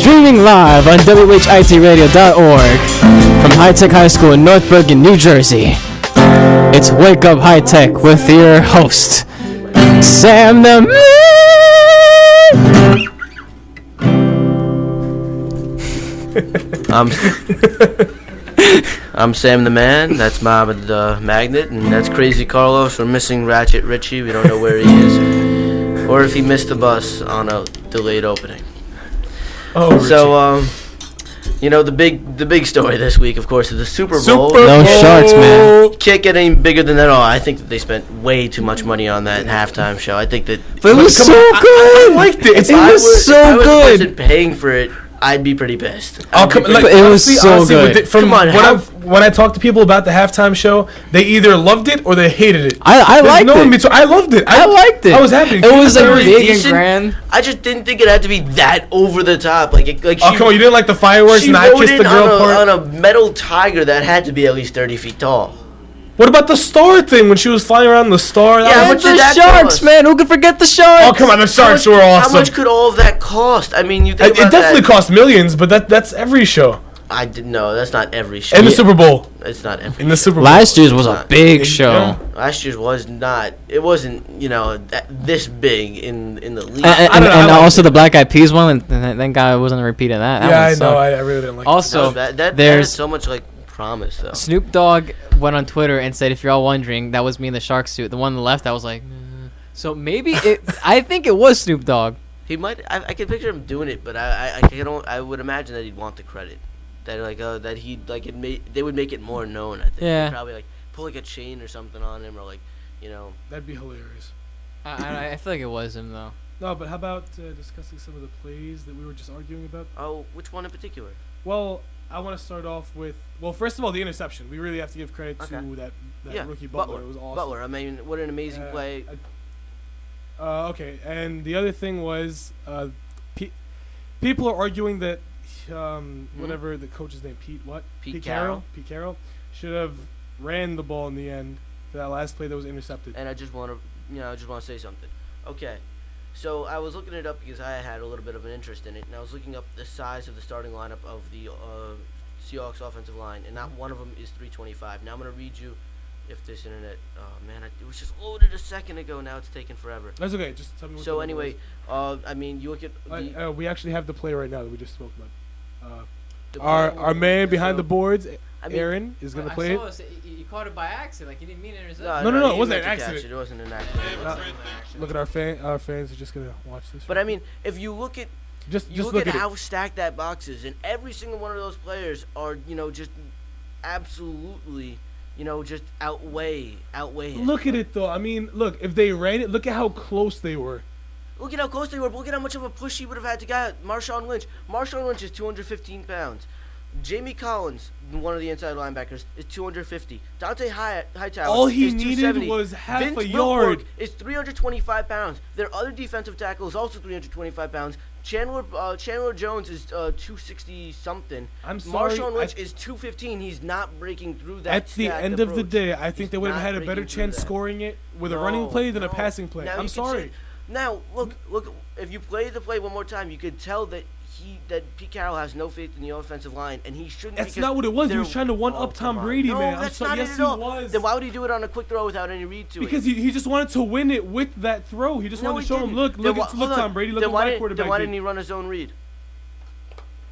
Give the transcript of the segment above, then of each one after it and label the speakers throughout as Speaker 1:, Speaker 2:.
Speaker 1: Streaming live on WHITradio.org from High Tech High School in North Bergen, New Jersey. It's Wake Up High Tech with your host, Sam the
Speaker 2: Man. I'm Sam the Man. That's Mohammed the Magnet, and that's Crazy Carlos. We're missing Ratchet Richie. We don't know where he is, or if he missed the bus on a delayed opening.
Speaker 3: Oh,
Speaker 2: so the big story this week, of course, is the Super Bowl.
Speaker 1: No Sharks, man.
Speaker 2: Can't get any bigger than that. Oh, I think that they spent way too much money on that halftime show. I think that.
Speaker 1: But it was so good.
Speaker 3: I liked it.
Speaker 1: It was so
Speaker 2: if I was the
Speaker 1: good.
Speaker 2: person paying for it, I'd be pretty pissed.
Speaker 3: Oh, come, like,
Speaker 1: it was so good.
Speaker 3: From
Speaker 2: Come on,
Speaker 3: when I talk to people about the halftime show, they either loved it or they hated it.
Speaker 1: I liked it.
Speaker 3: I loved it.
Speaker 1: I liked it.
Speaker 3: I was happy.
Speaker 1: It was like
Speaker 2: very
Speaker 1: big and
Speaker 2: decent.
Speaker 1: grand.
Speaker 2: I just didn't think it had to be that over the top.
Speaker 3: Oh, come on, you didn't like the fireworks
Speaker 2: She
Speaker 3: and I
Speaker 2: rode
Speaker 3: kissed
Speaker 2: in
Speaker 3: the girl
Speaker 2: on
Speaker 3: part?
Speaker 2: a metal tiger that had to be at least 30 feet tall.
Speaker 3: What about the star thing when she was flying around the star?
Speaker 2: Yeah,
Speaker 3: That
Speaker 2: how
Speaker 3: was-
Speaker 2: much did
Speaker 1: The
Speaker 2: that
Speaker 1: Sharks,
Speaker 2: cost?
Speaker 1: man. Who could forget the Sharks?
Speaker 3: Oh, come on, the Sharks were awesome.
Speaker 2: How much could all of that cost? I mean, you think
Speaker 3: It
Speaker 2: about
Speaker 3: definitely
Speaker 2: that.
Speaker 3: cost millions, but that's every show.
Speaker 2: I didn't know. That's not every show.
Speaker 3: And the Super Bowl.
Speaker 2: It's not every.
Speaker 3: In the Super Bowl.
Speaker 1: Last year's was a
Speaker 2: Not-
Speaker 1: big show.
Speaker 3: Yeah.
Speaker 2: Last year's was not. It wasn't. This big in the league.
Speaker 1: And,
Speaker 3: I don't know, I
Speaker 1: and
Speaker 3: liked
Speaker 1: also the Black Eyed Peas one, and thank God I wasn't repeating that. That
Speaker 3: Yeah,
Speaker 1: one
Speaker 3: I know.
Speaker 1: sucked.
Speaker 3: I really didn't like it.
Speaker 1: Also,
Speaker 2: that had
Speaker 1: there's
Speaker 2: so much promise though.
Speaker 1: Snoop Dogg went on Twitter and said, if you're all wondering, that was me in the shark suit. The one on the left, I was like, so maybe it. I think it was Snoop Dogg.
Speaker 2: He might. I can picture him doing it, but I would imagine that he'd want the credit. That that he they would make it more known. I think.
Speaker 1: Yeah.
Speaker 2: They'd probably pull a chain or something on him, or
Speaker 3: That'd be hilarious.
Speaker 1: I feel like it was him though.
Speaker 3: No, but how about discussing some of the plays that we were just arguing about?
Speaker 2: Oh, which one in particular?
Speaker 3: Well, I want to start off with, first of all, the interception. We really have to give credit
Speaker 2: Okay.
Speaker 3: to that
Speaker 2: Yeah,
Speaker 3: rookie Butler. It was awesome.
Speaker 2: Butler. I mean, what an amazing play.
Speaker 3: Okay, and the other thing was, people are arguing that whatever the coach's name, Pete Carroll should have ran the ball in the end for that last play that was intercepted.
Speaker 2: And I just want to say something. Okay, so I was looking it up because I had a little bit of an interest in it, and I was looking up the size of the starting lineup of the Seahawks offensive line, and not one of them is 325. Now I'm going to read you. If this internet, it was just loaded a second ago. Now it's taking forever.
Speaker 3: That's okay. Just tell me what.
Speaker 2: So anyway, I mean, you look at
Speaker 3: we actually have the play right now that we just spoke about.
Speaker 2: the
Speaker 3: Our man behind
Speaker 2: so,
Speaker 3: the boards,
Speaker 2: I mean,
Speaker 3: Aaron, is gonna play it.
Speaker 1: You caught it by accident, like you didn't mean it.
Speaker 3: No,
Speaker 2: he
Speaker 3: it wasn't
Speaker 2: meant
Speaker 3: an
Speaker 2: to catch
Speaker 3: accident.
Speaker 2: It wasn't an accident.
Speaker 3: Look at our fans are just gonna watch this.
Speaker 2: But I mean, if you look at
Speaker 3: just
Speaker 2: look
Speaker 3: look
Speaker 2: at
Speaker 3: at
Speaker 2: how
Speaker 3: it.
Speaker 2: stacked that box is, and every single one of those players are just absolutely. Just outweigh him.
Speaker 3: Look at it though. I mean, look, if they ran it, look at how close they were.
Speaker 2: Look at how close they were. Look at how much of a push he would have had to get Marshawn Lynch. Marshawn Lynch is 215 pounds. Jamie Collins, one of the inside linebackers, is 250. Dante Hightower
Speaker 3: All he
Speaker 2: is
Speaker 3: needed
Speaker 2: 270.
Speaker 3: was half
Speaker 2: Vince
Speaker 3: a yard.
Speaker 2: Wilfork is 325 pounds. Their other defensive tackle is also 325 pounds. Chandler Jones is 260 something.
Speaker 3: I'm sorry.
Speaker 2: Marshawn Lynch is 215. He's not breaking through that.
Speaker 3: At the
Speaker 2: stacked
Speaker 3: end of the
Speaker 2: approach.
Speaker 3: day, I think
Speaker 2: He's
Speaker 3: they would have
Speaker 2: not
Speaker 3: had a better
Speaker 2: breaking through
Speaker 3: chance
Speaker 2: that.
Speaker 3: scoring it with a running play than a passing play.
Speaker 2: Now you
Speaker 3: I'm
Speaker 2: can
Speaker 3: sorry.
Speaker 2: say- now look. If you play the play one more time, you could tell that Pete Carroll has no faith in the offensive line, and he shouldn't.
Speaker 3: That's
Speaker 2: because
Speaker 3: not what it was. He was
Speaker 2: they're-
Speaker 3: trying to one-up Tom
Speaker 2: come on.
Speaker 3: Brady,
Speaker 2: no,
Speaker 3: man. I'm
Speaker 2: That's
Speaker 3: sorry.
Speaker 2: not
Speaker 3: Yes,
Speaker 2: it
Speaker 3: he
Speaker 2: at all.
Speaker 3: was.
Speaker 2: Then why would he do it on a quick throw without any read to
Speaker 3: Because
Speaker 2: it?
Speaker 3: he just wanted to win it with that throw. He just
Speaker 2: No,
Speaker 3: wanted
Speaker 2: he
Speaker 3: to show him,
Speaker 2: didn't.
Speaker 3: look,
Speaker 2: Then
Speaker 3: look,
Speaker 2: hold on.
Speaker 3: Tom Brady, look
Speaker 2: Then
Speaker 3: what
Speaker 2: why
Speaker 3: my
Speaker 2: didn't-
Speaker 3: quarterback
Speaker 2: Then why
Speaker 3: did.
Speaker 2: didn't he run his own read?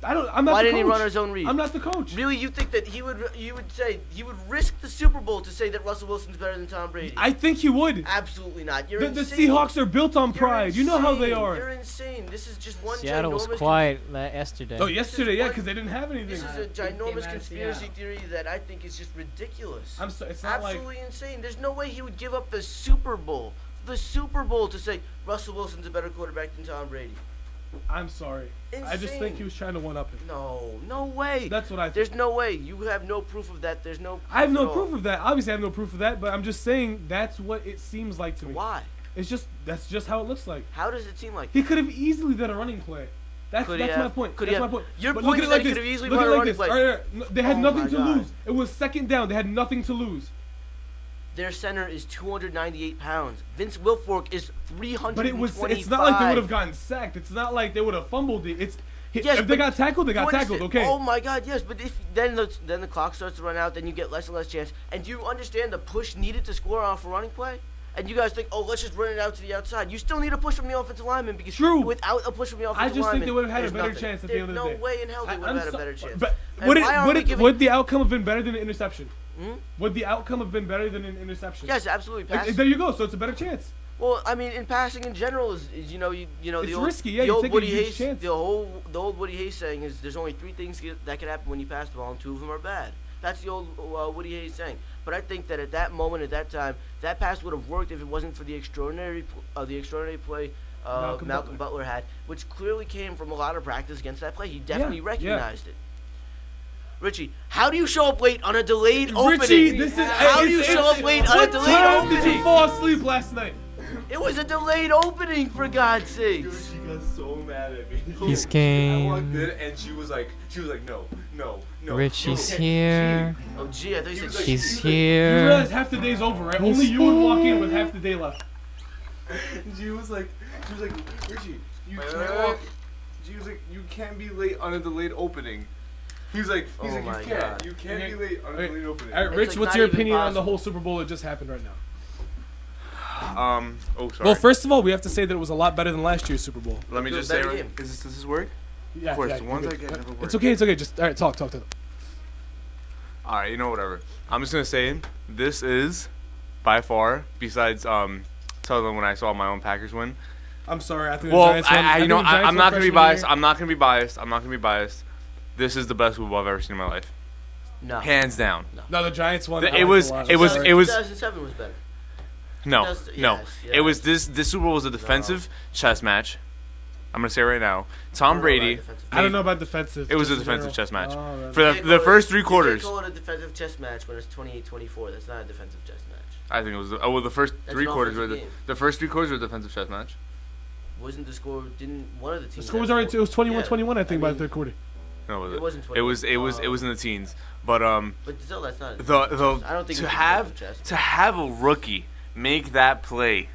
Speaker 3: I'm not
Speaker 2: Why
Speaker 3: the
Speaker 2: didn't he
Speaker 3: coach.
Speaker 2: run his own read?
Speaker 3: I'm not the coach.
Speaker 2: Really, you think that you would risk the Super Bowl to say that Russell Wilson's better than Tom Brady?
Speaker 3: I think he would.
Speaker 2: Absolutely not. You're
Speaker 3: The
Speaker 2: insane.
Speaker 3: Seahawks are built on
Speaker 2: You're
Speaker 3: pride. You know how they
Speaker 2: insane.
Speaker 3: are.
Speaker 2: You're insane. This is just one
Speaker 1: Seattle was
Speaker 2: ginormous
Speaker 1: quiet yesterday.
Speaker 3: Oh, yesterday, yeah,
Speaker 2: one-
Speaker 3: because they didn't have anything.
Speaker 2: This is a ginormous conspiracy theory that I think is just ridiculous.
Speaker 3: I'm sorry, it's not
Speaker 2: absolutely insane. There's no way he would give up the Super Bowl to say Russell Wilson's a better quarterback than Tom Brady.
Speaker 3: I'm sorry. I just think
Speaker 2: Insane.
Speaker 3: he was trying to one-up him.
Speaker 2: No way.
Speaker 3: That's what I think.
Speaker 2: There's no way. You have no proof of that. There's no.
Speaker 3: I have no
Speaker 2: at all.
Speaker 3: proof of that. Obviously, I have no proof of that, but I'm just saying that's what it seems like to me.
Speaker 2: Why?
Speaker 3: That's just how it looks like.
Speaker 2: How does it seem like?
Speaker 3: He could have easily done a running play. That's
Speaker 2: Could he
Speaker 3: my
Speaker 2: have?
Speaker 3: point.
Speaker 2: Could he
Speaker 3: That's my
Speaker 2: have?
Speaker 3: point.
Speaker 2: Your
Speaker 3: But
Speaker 2: point
Speaker 3: look
Speaker 2: is
Speaker 3: at it
Speaker 2: that he
Speaker 3: like
Speaker 2: could have
Speaker 3: this.
Speaker 2: easily
Speaker 3: Look
Speaker 2: run
Speaker 3: at
Speaker 2: a
Speaker 3: it like
Speaker 2: running
Speaker 3: this.
Speaker 2: play.
Speaker 3: All right, no, they had
Speaker 2: Oh
Speaker 3: nothing
Speaker 2: my
Speaker 3: to
Speaker 2: God.
Speaker 3: lose. It was second down. They had nothing to lose.
Speaker 2: Their center is 298 pounds. Vince Wilfork is 325.
Speaker 3: But it's not like they would have gotten sacked. It's not like they would have fumbled it.
Speaker 2: Yes,
Speaker 3: if they got tackled, they got tackled. Okay.
Speaker 2: Oh my God, yes. But if then the clock starts to run out, then you get less and less chance. And do you understand the push needed to score off a running play? And you guys think, oh, let's just run it out to the outside. You still need a push from the offensive lineman because without a push from the offensive lineman,
Speaker 3: I just think they would have had a better chance at the end of the day.
Speaker 2: There's no way in hell they would have had a better chance.
Speaker 3: But would the outcome have been better than an interception? Would the outcome have been better than an interception?
Speaker 2: Yes, absolutely.
Speaker 3: There you go. So it's a better chance.
Speaker 2: Well, I mean, in passing in general is you know
Speaker 3: it's
Speaker 2: the old,
Speaker 3: risky. Yeah,
Speaker 2: the
Speaker 3: you
Speaker 2: old
Speaker 3: take
Speaker 2: Woody
Speaker 3: a huge
Speaker 2: Hayes
Speaker 3: chance.
Speaker 2: the old Woody Hayes saying is there's only 3 things that can happen when you pass the ball, and 2 of them are bad. That's the old Woody Hayes saying. But I think that at that moment, at that time, that pass would have worked if it wasn't for the extraordinary play Malcolm Butler had, which clearly came from a lot of practice against that play. He definitely recognized it. Richie, how do you show up late on a delayed opening?
Speaker 3: Richie,
Speaker 2: how do you show up late on a delayed opening?
Speaker 3: What time did you fall asleep last night?
Speaker 2: It was a delayed opening, for God's sakes.
Speaker 4: She got so mad at me.
Speaker 1: He's game.
Speaker 4: I walked in and she was like, no.
Speaker 1: Richie's here.
Speaker 2: Oh, gee, I thought you said
Speaker 1: He's
Speaker 3: You
Speaker 1: here.
Speaker 3: realize half the day's over, right? Only you would walk in with half the day left.
Speaker 4: She was like, Richie, you can't walk. She was like, you can't be late on a delayed opening. He's like,
Speaker 2: Oh
Speaker 4: you
Speaker 2: my
Speaker 4: can't.
Speaker 2: God.
Speaker 4: You can't be late on a delayed opening.
Speaker 3: All right, Rich,
Speaker 2: like
Speaker 3: what's
Speaker 2: not
Speaker 3: your
Speaker 2: even
Speaker 3: opinion on the
Speaker 2: possible.
Speaker 3: whole Super Bowl that just happened right now?
Speaker 4: Oh, sorry.
Speaker 3: Well, first of all, we have to say that it was a lot better than last year's Super Bowl.
Speaker 4: let me
Speaker 2: It was
Speaker 4: just
Speaker 2: a
Speaker 4: say,
Speaker 2: better game.
Speaker 4: does this work?
Speaker 3: Yeah,
Speaker 4: Of course,
Speaker 3: yeah,
Speaker 4: the
Speaker 3: you're
Speaker 4: ones
Speaker 3: good.
Speaker 4: I get never work.
Speaker 3: It's okay. Just all right. Talk to them.
Speaker 4: All right, whatever. I'm just gonna say this is, by far, besides telling them when I saw my own Packers win.
Speaker 3: I'm sorry. I think the
Speaker 4: Well,
Speaker 3: Giants won. I think the Giants
Speaker 4: I'm
Speaker 3: won
Speaker 4: not gonna be
Speaker 3: freshman
Speaker 4: biased.
Speaker 3: year.
Speaker 4: I'm not gonna be biased. This is the best Super Bowl I've ever seen in my life,
Speaker 2: No.
Speaker 4: hands down.
Speaker 3: No, the Giants won. I
Speaker 4: It
Speaker 3: liked
Speaker 4: was-
Speaker 3: a lot.
Speaker 4: it was-
Speaker 2: 2007 was better.
Speaker 4: No,
Speaker 2: Yes,
Speaker 4: It was this Super Bowl was a defensive chess match. I'm gonna say it right now. Tom Brady.
Speaker 3: I don't know about defensive.
Speaker 4: It was a
Speaker 3: just in
Speaker 4: defensive
Speaker 3: general.
Speaker 4: chess match.
Speaker 3: Oh, that's-
Speaker 4: For the first 3 quarters.
Speaker 2: You can't call it a defensive chess match when it's 28-24. That's not a defensive chess match.
Speaker 4: I think it was. The first
Speaker 2: That's
Speaker 4: 3
Speaker 2: an
Speaker 4: quarters were
Speaker 2: offensive game.
Speaker 4: the first 3 quarters were a defensive chess match.
Speaker 2: Wasn't the score? Didn't one of the teams?
Speaker 3: The score was
Speaker 2: have
Speaker 3: already.
Speaker 2: four?
Speaker 3: It was 21-21, I
Speaker 2: Yeah,
Speaker 3: think, by
Speaker 2: mean,
Speaker 3: the third quarter.
Speaker 4: No, was it?
Speaker 2: It wasn't
Speaker 4: It was. It was.
Speaker 2: 20.
Speaker 4: It was in the teens. But
Speaker 2: But still, that's not.
Speaker 4: the
Speaker 2: I don't think
Speaker 4: to
Speaker 2: it's
Speaker 4: have
Speaker 2: defensive chess.
Speaker 4: to have a rookie make that play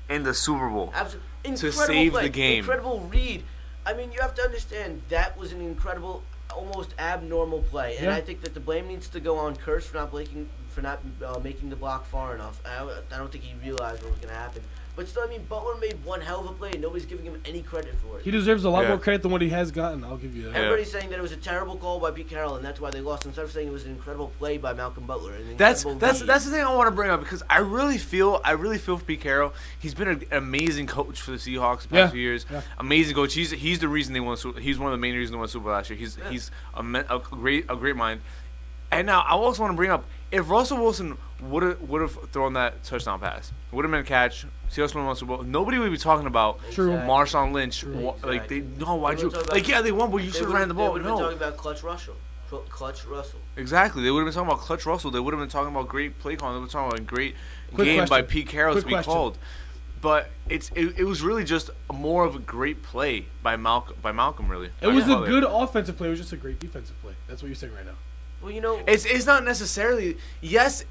Speaker 4: in the Super Bowl.
Speaker 2: Absolutely.
Speaker 4: to
Speaker 2: Incredible
Speaker 4: save
Speaker 2: play.
Speaker 4: the game.
Speaker 2: Incredible read. I mean, you have to understand that was an incredible, almost abnormal play, and
Speaker 3: Yeah.
Speaker 2: I think that the blame needs to go on Kurtz for not making the block far enough. I don't think he realized what was going to happen. But still, I mean, Butler made one hell of a play, and nobody's giving him any credit for it.
Speaker 3: He deserves a lot
Speaker 4: Yeah.
Speaker 3: more credit than what he has gotten. I'll give you that.
Speaker 2: Everybody's saying that it was a terrible call by Pete Carroll, and that's why they lost. Instead of saying it was an incredible play by Malcolm Butler. An
Speaker 4: That's
Speaker 2: incredible read.
Speaker 4: the thing I want to bring up because I really feel for Pete Carroll. He's been an amazing coach for the Seahawks the past few years.
Speaker 3: Yeah.
Speaker 4: Amazing coach. He's the reason they won. He's one of the main reasons they won Super Bowl last year. He's a great mind. And now I also want to bring up if Russell Wilson would have thrown that touchdown pass, would have been a catch. Seahawks won the Super Bowl. Nobody would be talking about
Speaker 3: True.
Speaker 4: Marshawn Lynch.
Speaker 2: True.
Speaker 4: Like
Speaker 2: Exactly.
Speaker 4: why'd
Speaker 2: They
Speaker 4: you
Speaker 2: would've talked
Speaker 4: like
Speaker 2: about-
Speaker 4: yeah they won, but you
Speaker 2: They
Speaker 4: should have
Speaker 2: would've-
Speaker 4: ran the ball.
Speaker 2: They would have been
Speaker 4: No.
Speaker 2: talking about Clutch Russell.
Speaker 4: Exactly. They would have been talking about Clutch Russell. They would have been talking about great play calling. They would have been talking about a great
Speaker 3: Quick
Speaker 4: game by
Speaker 3: question.
Speaker 4: Pete Carroll to
Speaker 3: Quick
Speaker 4: be
Speaker 3: question.
Speaker 4: called. But it was really just more of a great play by Malcolm really.
Speaker 3: It was a
Speaker 4: Butler.
Speaker 3: good offensive play. It was just a great defensive play. That's what you're saying right now.
Speaker 2: Well, you know,
Speaker 4: It's not necessarily yes.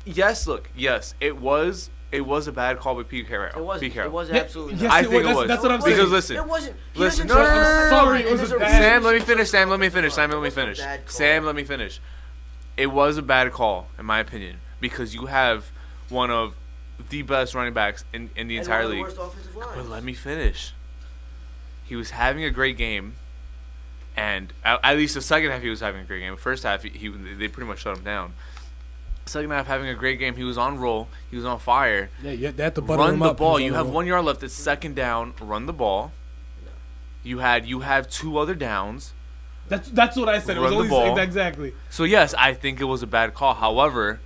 Speaker 4: It was a bad call by Pete Carroll.
Speaker 2: it wasn't.
Speaker 4: Pete Carroll.
Speaker 2: It was
Speaker 3: Yeah,
Speaker 2: absolutely
Speaker 3: yes,
Speaker 2: not.
Speaker 4: I
Speaker 3: it
Speaker 4: think
Speaker 3: was.
Speaker 4: it was.
Speaker 3: That's what I'm saying.
Speaker 4: Because listen,
Speaker 2: It wasn't. He
Speaker 4: listen,
Speaker 2: doesn't
Speaker 4: no,
Speaker 2: trust
Speaker 4: no, no,
Speaker 2: the
Speaker 4: no, no,
Speaker 2: line,
Speaker 3: sorry, it
Speaker 2: and
Speaker 3: was
Speaker 2: there's
Speaker 3: a bad-
Speaker 2: reason
Speaker 4: Sam, let me
Speaker 2: he
Speaker 4: finish.
Speaker 2: took
Speaker 4: Sam,
Speaker 2: it.
Speaker 4: let me finish. Sam, let me
Speaker 2: It wasn't a
Speaker 4: finish.
Speaker 2: bad call.
Speaker 4: Sam, let me finish. It was a bad call, in my opinion, because you have one of the best running backs in the
Speaker 2: And
Speaker 4: entire
Speaker 2: one of the
Speaker 4: league.
Speaker 2: worst offensive lines.
Speaker 4: But let me finish. He was having a great game, and at least the second half he was having a great game. The first half they pretty much shut him down. Second half having a great game. He was on roll. He was on fire.
Speaker 3: Yeah, they had to butter
Speaker 4: Run
Speaker 3: him
Speaker 4: the
Speaker 3: up.
Speaker 4: ball.
Speaker 3: He was
Speaker 4: You
Speaker 3: on
Speaker 4: have
Speaker 3: the
Speaker 4: 1 yard left. It's second down. Run the ball. You have 2 other downs.
Speaker 3: That's what I said. It was
Speaker 4: Run the
Speaker 3: only
Speaker 4: ball.
Speaker 3: exactly.
Speaker 4: So yes, I think it was a bad call. However,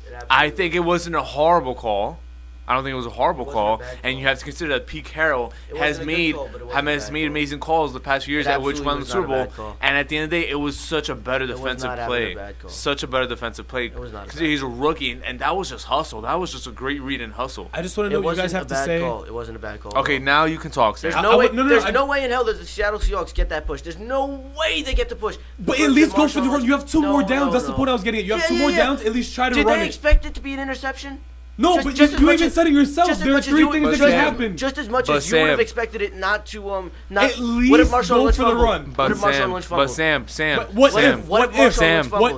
Speaker 2: It absolutely
Speaker 4: I think it wasn't a horrible call. I don't think it was a horrible
Speaker 2: It wasn't a
Speaker 4: call,
Speaker 2: bad
Speaker 4: and
Speaker 2: call.
Speaker 4: you have to consider that Pete Carroll
Speaker 2: It
Speaker 4: has
Speaker 2: wasn't a good
Speaker 4: made
Speaker 2: call, but it wasn't a bad call.
Speaker 4: amazing calls the past few years,
Speaker 2: It
Speaker 4: at which
Speaker 2: absolutely
Speaker 4: won the
Speaker 2: was
Speaker 4: Super
Speaker 2: not a
Speaker 4: Bowl.
Speaker 2: bad call.
Speaker 4: And at the end of the day, it was such a better
Speaker 2: was
Speaker 4: defensive
Speaker 2: not having
Speaker 4: play,
Speaker 2: a bad call.
Speaker 4: such a better defensive play.
Speaker 2: It was not a
Speaker 4: Because
Speaker 2: bad
Speaker 4: he's a rookie, and that was just hustle. That was just a great read and hustle.
Speaker 3: I just want to
Speaker 2: It
Speaker 3: know what you
Speaker 2: wasn't
Speaker 3: guys have
Speaker 2: a
Speaker 3: to
Speaker 2: bad
Speaker 3: say.
Speaker 2: call. It wasn't a bad call.
Speaker 4: Okay,
Speaker 2: at all.
Speaker 4: now you can talk, Sam.
Speaker 2: There's no way.
Speaker 3: no,
Speaker 2: There's
Speaker 3: I-
Speaker 2: no way in hell that the Seattle Seahawks get that push. There's no way they get the push.
Speaker 3: But at least go for the run. You have 2 more downs. That's the
Speaker 2: no.
Speaker 3: point I was getting at. You have
Speaker 2: Yeah,
Speaker 3: 2 more
Speaker 2: yeah.
Speaker 3: downs. At least try to
Speaker 2: Did
Speaker 3: run
Speaker 2: they
Speaker 3: it.
Speaker 2: expect it to be an interception?
Speaker 3: No, but you even said it yourself. There are three things that could happen.
Speaker 2: Just as much as you would have expected it not to not.
Speaker 3: At least go for the run.
Speaker 4: But Sam,
Speaker 3: what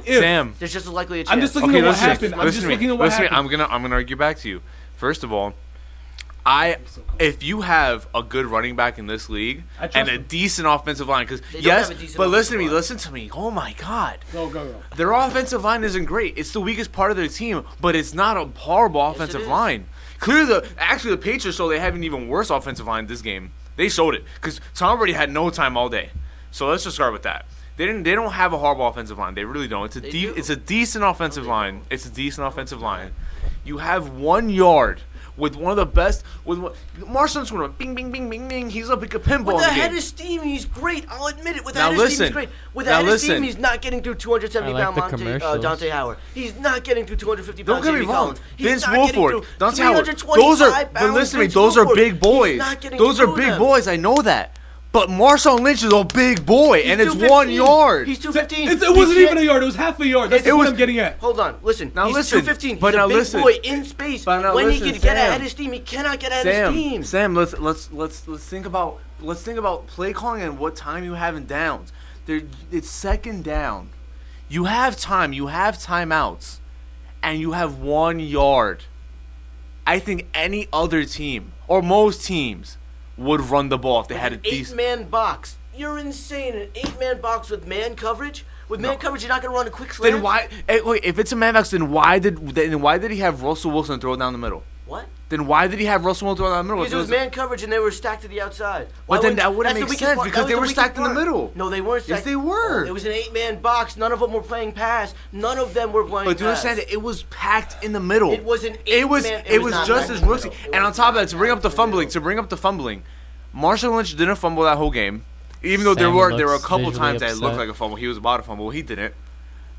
Speaker 3: if?
Speaker 2: There's just as likely a chance.
Speaker 3: I'm just looking at what happened. Listen to me.
Speaker 4: I'm gonna argue back to you. First of all, if you have a good running back in this league and a decent offensive line, because listen to me. Oh my God,
Speaker 3: go.
Speaker 4: Their offensive line isn't great. It's the weakest part of their team, but it's not a horrible offensive line. Clearly, the Patriots showed they have an even worse offensive line this game. They showed it because Tom Brady had no time all day. So let's just start with that. They don't have a horrible offensive line. They really don't. It's a decent offensive line. It's a decent offensive line. You have 1 yard. With one of the best, Marshall Lynch went bing, bing, bing, bing, bing. He's up like a pinball.
Speaker 2: With a head of steam, he's great. I'll admit it. With a head of steam, he's great. With a head of steam, he's not getting through 270-pound Dante Howard. He's not getting through 250-pound Jamie Collins.
Speaker 4: Vince Wilfork, Dante Howard. But listen to me. Those are big boys. Those are big boys. I know that. But Marshawn Lynch is a big boy, and it's 1 yard.
Speaker 2: He's 215.
Speaker 3: It wasn't even a yard. It was half a yard. That's what I'm getting at.
Speaker 2: Hold on. Listen.
Speaker 4: Now
Speaker 2: he's
Speaker 4: listen.
Speaker 2: 215.
Speaker 4: But
Speaker 2: he's
Speaker 4: now
Speaker 2: a big
Speaker 4: listen.
Speaker 2: boy in space. When he can get ahead of steam, he cannot get ahead of steam.
Speaker 4: Sam, let's think about play calling and what time you have in downs. It's second down. You have time. You have timeouts, and you have 1 yard. I think any other team or most teams would run the ball if they had a decent
Speaker 2: 8-man box. You're insane. An 8-man box with man coverage. With man coverage, you're not gonna run a quick slant.
Speaker 4: Then why? Wait, if it's a man box, then why did he have Russell Wilson throw it down the middle?
Speaker 2: What?
Speaker 4: Then why did he have Russell Wilson throw it down the middle?
Speaker 2: Because it was man coverage and they were stacked to the outside.
Speaker 4: But then that wouldn't make sense because they were stacked in the middle.
Speaker 2: No, they weren't stacked.
Speaker 4: Yes, they were.
Speaker 2: It was an 8-man box. None of them were playing pass. None of them were playing pass.
Speaker 4: But do you understand that it was packed in the middle?
Speaker 2: It was an 8-man.
Speaker 4: It was just as risky. And on top of that, to bring up the fumbling, Marshall Lynch didn't fumble that whole game. Even though there were a couple times that it looked like a fumble. He was about to fumble. He didn't.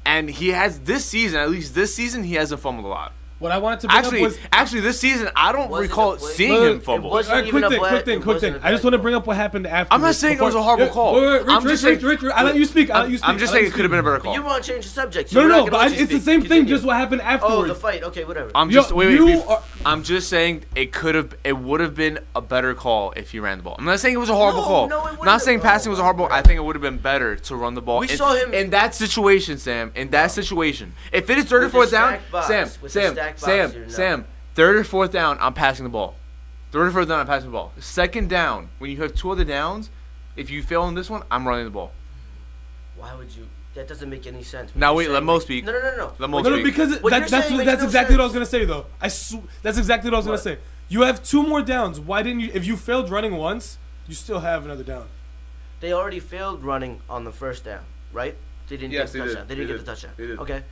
Speaker 4: And he has at least this season, he hasn't fumbled a lot.
Speaker 3: What I wanted to bring up was...
Speaker 4: Actually, this season, I don't recall seeing him fumble.
Speaker 3: Quick thing. I just want to bring up what happened after.
Speaker 4: I'm not saying it was a horrible call.
Speaker 3: Rich, I let you speak.
Speaker 4: I'm just saying it could have been a better call.
Speaker 2: You want to change the subject.
Speaker 3: No, but it's the same thing, just what happened afterwards.
Speaker 2: Oh, the fight. Okay, whatever.
Speaker 4: I'm just saying it would have been a better call if he ran the ball. I'm not saying it was a horrible call. I'm not saying passing was a horrible. I think it would have been better to run the ball.
Speaker 2: We saw him
Speaker 4: in that situation, Sam. In that situation, if it is 3rd or 4th down, Sam, 3rd or 4th down, I'm passing the ball. 3rd or 4th down, I'm passing the ball. 2nd down, when you have 2 other downs, if you fail on this one, I'm running the ball.
Speaker 2: Why would you? That doesn't make any sense.
Speaker 4: Now wait, let Mo speak.
Speaker 2: No.
Speaker 4: Let Mo speak.
Speaker 3: Because that's exactly what I was gonna say, though. That's exactly what I was gonna say. You have 2 more downs. Why didn't you? If you failed running once, you still have another down.
Speaker 2: They already failed running on the 1st down, right? They didn't get the touchdown. They didn't get the touchdown. Okay.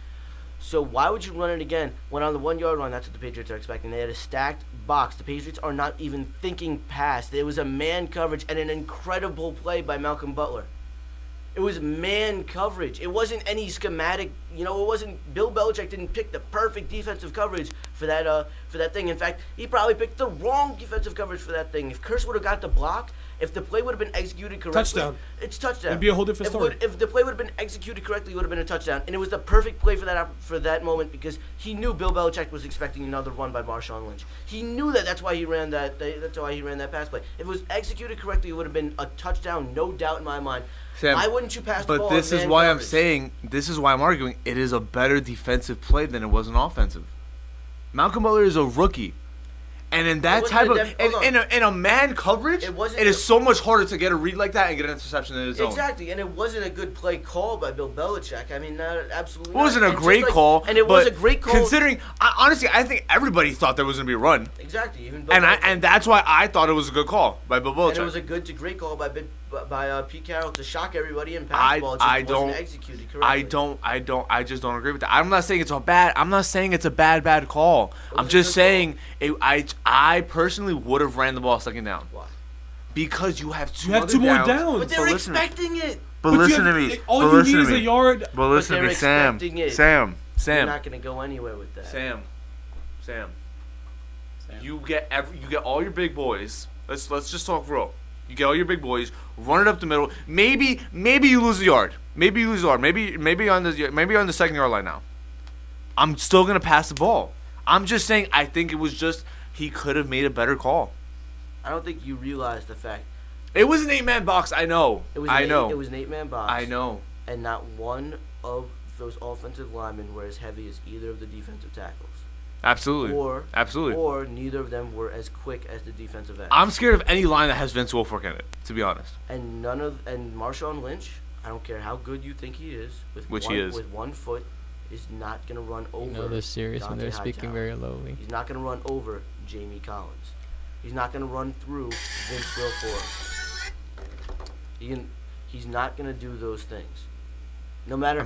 Speaker 2: So why would you run it again when on the 1 yard line? That's what the Patriots are expecting. They had a stacked box. The Patriots are not even thinking pass. There was a man coverage and an incredible play by Malcolm Butler. It was man coverage. It wasn't any schematic. It wasn't. Bill Belichick didn't pick the perfect defensive coverage for that thing. In fact, he probably picked the wrong defensive coverage for that thing. If Kearse would have got the block, if the play would have been executed correctly, it's touchdown.
Speaker 3: It'd be a whole different story.
Speaker 2: If the play would have been executed correctly, it would have been a touchdown. And it was the perfect play for that moment because he knew Bill Belichick was expecting another run by Marshawn Lynch. He knew that. That's why he ran that. That's why he ran that pass play. If it was executed correctly, it would have been a touchdown, no doubt in my mind. Sam, why wouldn't you pass the ball?
Speaker 4: But this is why I'm arguing it is a better defensive play than it was an offensive. Malcolm Butler is a rookie. And in that type of in a man coverage, it is so much harder to get a read like that and get an interception in his zone.
Speaker 2: Exactly, and it wasn't a good play call by Bill Belichick. I mean, absolutely.
Speaker 4: It wasn't a great call,
Speaker 2: and it was a great call.
Speaker 4: Considering, honestly, I think everybody thought there was going to be a run.
Speaker 2: Exactly, even
Speaker 4: Bill and that's why I thought it was a good call by Bill Belichick.
Speaker 2: And it was a good to great call by Pete Carroll to shock everybody and pass the ball. It just wasn't executed correctly.
Speaker 4: I just don't agree with that. I'm not saying it's a bad call. I'm just saying I personally would have ran the ball 2nd down.
Speaker 2: Why?
Speaker 4: Because you have 2
Speaker 3: more downs.
Speaker 2: But they're expecting it.
Speaker 4: But listen to me.
Speaker 3: All you need is a yard.
Speaker 4: But listen to me, Sam.
Speaker 2: You're not going to go anywhere with that.
Speaker 4: Sam. You get all your big boys. Let's just talk real. You get all your big boys, run it up the middle. Maybe you lose a yard. Maybe on the 2nd yard line now. I'm still gonna pass the ball. I'm just saying. I think it was just he could have made a better call.
Speaker 2: I don't think you realize the fact.
Speaker 4: It was an 8-man box. I know.
Speaker 2: It was It was an 8-man box.
Speaker 4: I know.
Speaker 2: And not one of those offensive linemen were as heavy as either of the defensive tackles.
Speaker 4: Absolutely. Absolutely.
Speaker 2: Or neither of them were as quick as the defensive ends.
Speaker 4: I'm scared of any line that has Vince Wilfork in it, to be honest.
Speaker 2: And Marshawn Lynch, I don't care how good you think he is, with 1 foot, is not going to run over.
Speaker 1: They're serious when they're speaking
Speaker 2: Hightower.
Speaker 1: very lowly.
Speaker 2: He's not going to run over Jamie Collins. He's not going to run through Vince Wilfork. He's not going to do those things. No matter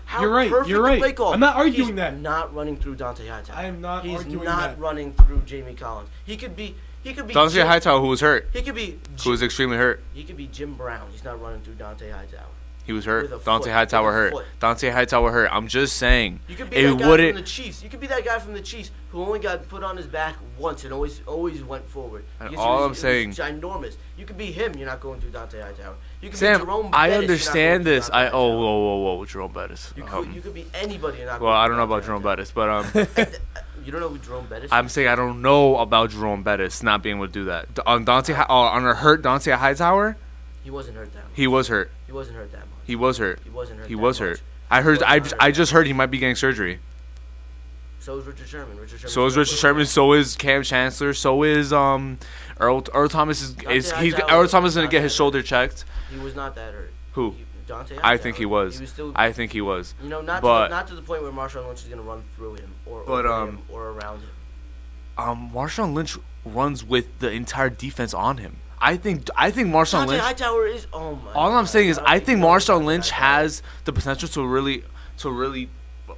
Speaker 2: how
Speaker 3: you're right.
Speaker 2: perfect
Speaker 3: You're right.
Speaker 2: the play call.
Speaker 3: I'm not arguing
Speaker 2: he's
Speaker 3: that.
Speaker 2: Not running through Dante Hightower.
Speaker 3: I am not arguing that.
Speaker 2: He's not running through Jamie Collins. He could be
Speaker 4: Dante Hightower, who was hurt.
Speaker 2: He could be
Speaker 4: who was extremely hurt.
Speaker 2: He could be Jim Brown. He's not running through Dante Hightower.
Speaker 4: He was hurt. Dante Hightower hurt. Dante Hightower hurt. I'm just saying.
Speaker 2: You could be that guy from the Chiefs. You could be that guy from the Chiefs who only got put on his back once and always went forward.
Speaker 4: And all I'm saying,
Speaker 2: ginormous. You could be him. You're not going through Dante Hightower. You could
Speaker 4: Sam,
Speaker 2: be Jerome Bettis.
Speaker 4: I understand this. Whoa, Jerome Bettis.
Speaker 2: You could be anybody. You're not
Speaker 4: well, I don't know about Jerome Bettis, but
Speaker 2: you don't know who Jerome Bettis is?
Speaker 4: I'm saying I don't know about Jerome Bettis not being able to do that. On a hurt Dante Hightower.
Speaker 2: He wasn't hurt that much.
Speaker 4: He was hurt.
Speaker 2: He wasn't hurt that much.
Speaker 4: He was hurt.
Speaker 2: He wasn't hurt.
Speaker 4: He was hurt. I heard. I just heard he might be getting surgery.
Speaker 2: So is Richard Sherman.
Speaker 4: So is Richard Sherman. So is Cam Chancellor. So is Earl Thomas is Earl Thomas is gonna get his shoulder checked.
Speaker 2: He was not that hurt.
Speaker 4: Who?
Speaker 2: Dante.
Speaker 4: I think he was. I think he was.
Speaker 2: Not to the point where Marshawn Lynch is gonna run through him or around him.
Speaker 4: Marshawn Lynch runs with the entire defense on him. I think Marshawn Lynch.
Speaker 2: Hightower is. Oh my.
Speaker 4: All I'm saying is I think Marshawn Lynch has the potential to really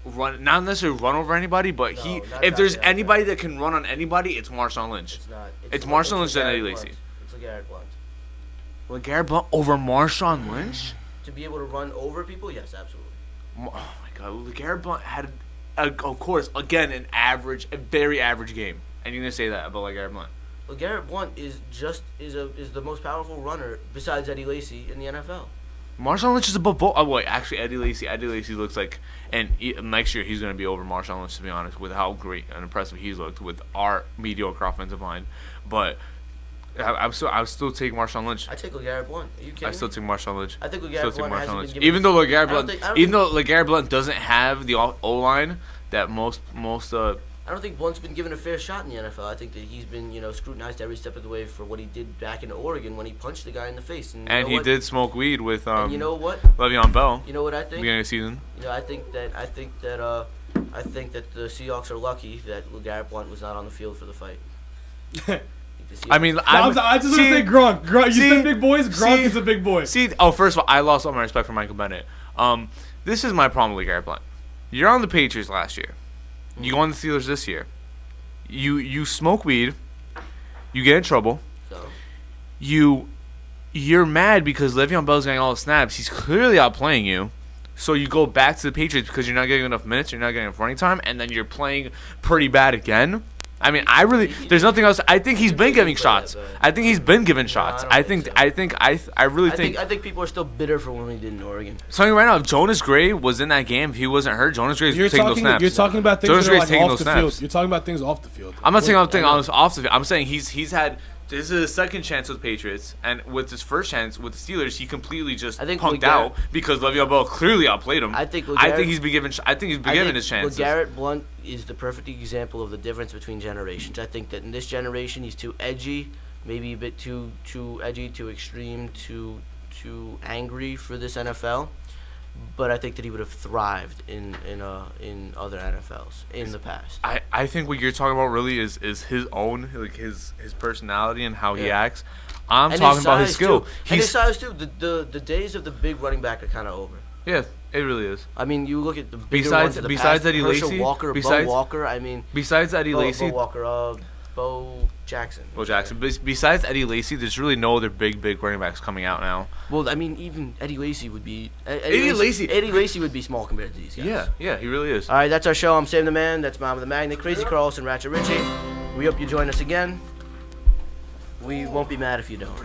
Speaker 4: run, not necessarily run over anybody, but if there's anybody that can run on anybody, it's Marshawn Lynch.
Speaker 2: It's not.
Speaker 4: It's Marshawn Lynch and Eddie Lacy.
Speaker 2: It's LeGarrette Blount.
Speaker 4: LeGarrette Blount over Marshawn Lynch?
Speaker 2: To be able to run over people, yes, absolutely.
Speaker 4: Oh my God, LeGarrette Blount had, of course, again a very average game, and you're gonna say that about LeGarrette Blount.
Speaker 2: LeGarrette Blount is the most powerful runner besides Eddie Lacy in the NFL.
Speaker 4: Marshawn Lynch is above both. Oh wait, actually, Eddie Lacy looks like, and next year he's going to be over Marshawn Lynch, to be honest, with how great and impressive he's looked with our mediocre offensive line. But I would still take Marshawn Lynch.
Speaker 2: I take LeGarrette Blount. Are you kidding?
Speaker 4: I still take Marshawn Lynch.
Speaker 2: I think LeGarrette Blount hasn't been given.
Speaker 4: Even though LeGarrette Blount doesn't have the O line that most.
Speaker 2: I don't think Blunt's been given a fair shot in the NFL. I think that he's been, scrutinized every step of the way for what he did back in Oregon when he punched the guy in the face.
Speaker 4: And he did smoke weed with
Speaker 2: and you know what?
Speaker 4: Le'Veon Bell.
Speaker 2: You know what I think?
Speaker 4: Beginning of the season.
Speaker 2: I think that the Seahawks are lucky that LeGarrette Blount was not on the field for the fight.
Speaker 4: I mean,
Speaker 3: I just want to say Gronk. You said big boys. Gronk is a big boy.
Speaker 4: First of all, I lost all my respect for Michael Bennett. This is my problem with LeGarrette Blount. You're on the Patriots last year. You go on the Steelers this year. You smoke weed. You get in trouble.
Speaker 2: So?
Speaker 4: You're mad because Le'Veon Bell's getting all the snaps. He's clearly outplaying you. So you go back to the Patriots because you're not getting enough minutes. You're not getting enough running time. And then you're playing pretty bad again. I mean, there's nothing else. I think he's been giving shots. I think he's been given shots. I think
Speaker 2: people are still bitter for when he did in Oregon.
Speaker 4: Telling you right now, if Jonas Gray was in that game, if he wasn't hurt, Jonas Gray's taking those snaps.
Speaker 3: You're talking about things that are like off the field. You're talking about things off the field.
Speaker 4: I'm not saying off the field. I'm saying he's had. This is his second chance with the Patriots, and with his first chance with the Steelers, he completely just punked out because Le'Veon Bell clearly outplayed him. I think he's been given. His chances.
Speaker 2: LeGarrette Blount is the perfect example of the difference between generations. I think that in this generation, he's too edgy, maybe a bit too edgy, too extreme, too angry for this NFL. But I think that he would have thrived in other NFLs in the past.
Speaker 4: I think what you're talking about really is his own, like his personality and how he acts. I'm talking about his skill.
Speaker 2: And his size too. The days of the big running back are kind of over.
Speaker 4: Yeah, it really is.
Speaker 2: I mean, you look at the bigger ones of the past,
Speaker 4: Eddie Lacy,
Speaker 2: Bo Walker. I mean,
Speaker 4: besides Eddie Lacy,
Speaker 2: Bo Jackson.
Speaker 4: Besides Eddie Lacy, there's really no other big running backs coming out now.
Speaker 2: Well, I mean, even Eddie Lacy would be
Speaker 4: Eddie Lacy
Speaker 2: would be small compared to these guys.
Speaker 4: Yeah, he really is.
Speaker 2: All right, that's our show. I'm Sam the Man. That's Mom of the Magnet, Crazy Carlson, Ratchet Richie. We hope you join us again. We won't be mad if you don't.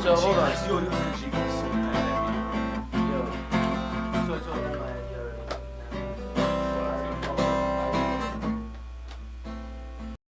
Speaker 2: So hold on.